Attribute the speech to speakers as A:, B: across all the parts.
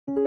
A: What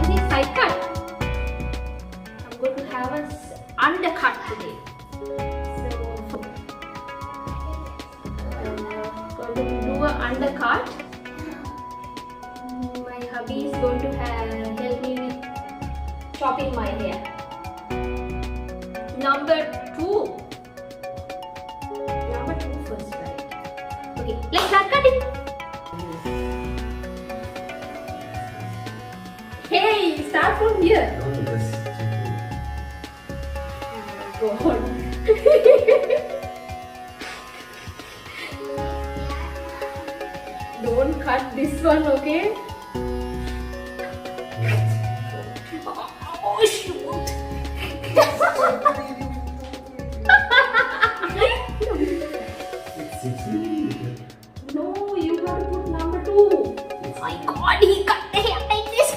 A: is it? Side cut. I'm going to have a undercut today. So I'm going to do an undercut. My hubby is going to help me with chopping my hair. Number two. Number two first, right? Okay, let's start cutting. Hey, start from here.
B: No, that's
A: Go on. Don't cut this one, okay? Oh shoot! No, you have to put number two. My God, he cut the hair like this.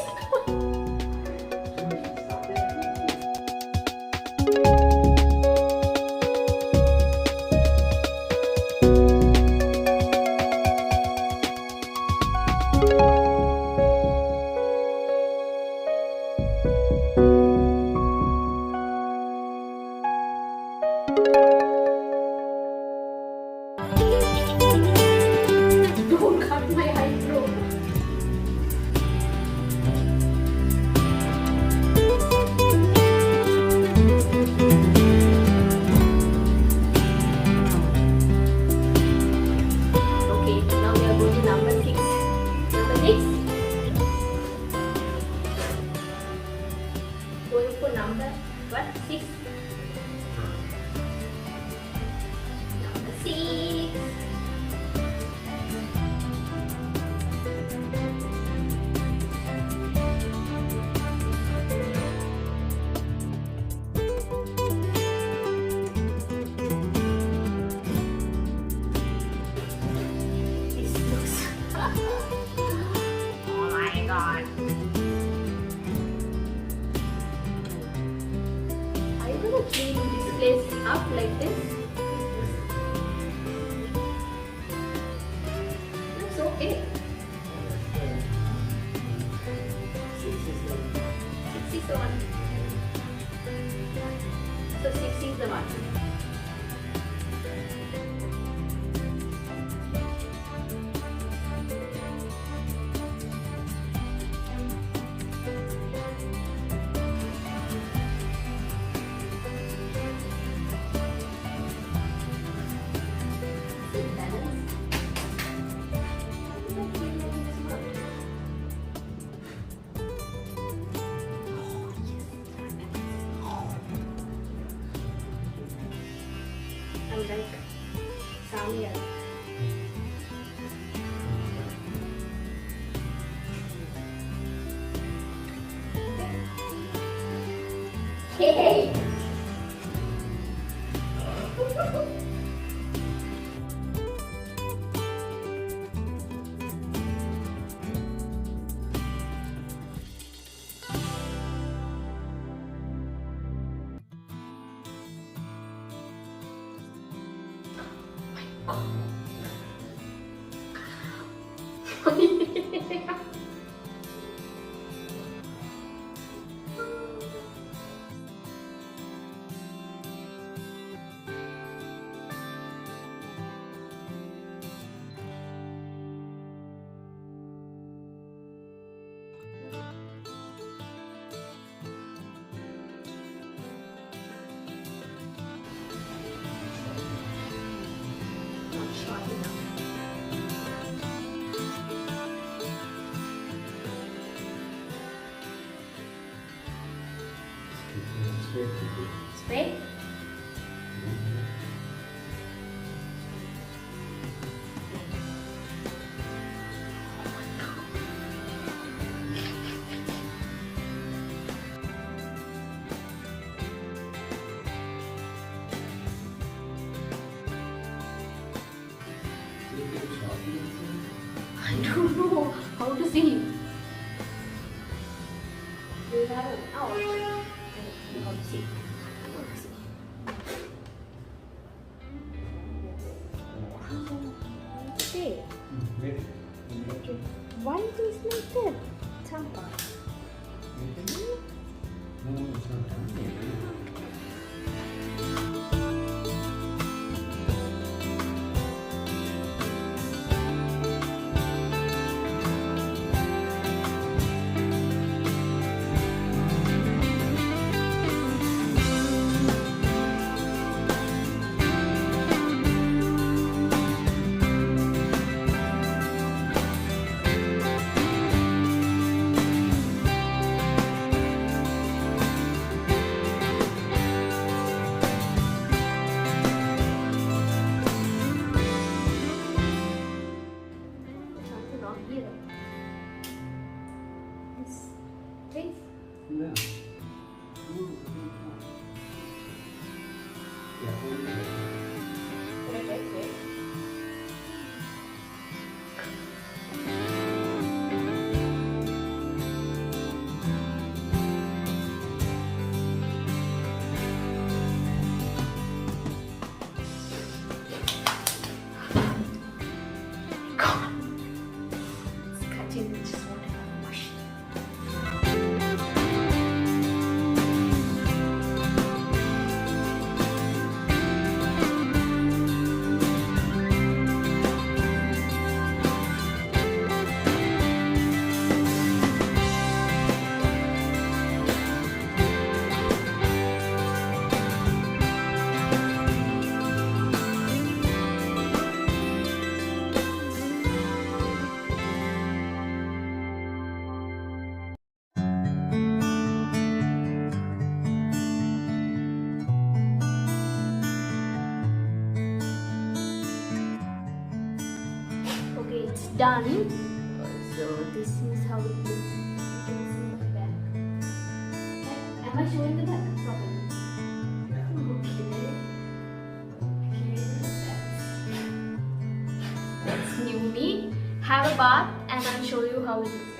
A: Don't cut my eyebrow. Okay, now we are going to number six. Number six. Going for number what? Six. Number six. This looks. Oh my God. Are you gonna clean this place up like this? It's okay. Six is the one. So six is the one. I'm like Samuel. Hey! Not short enough. Straight? don't know how to see. Do you have it? Oh, okay. How to see? How to see? Okay. Okay. Why it is like that? Tampon.
B: No, it's not done.
A: Something wrong here. This face.
B: Yeah.
A: Wait. God. Scratching just want to wash. Okay, it's done. So this is how it looks. You can see my back. Am I showing the back properly? Okay. That's new me. Have a bath and I'll show you how it looks.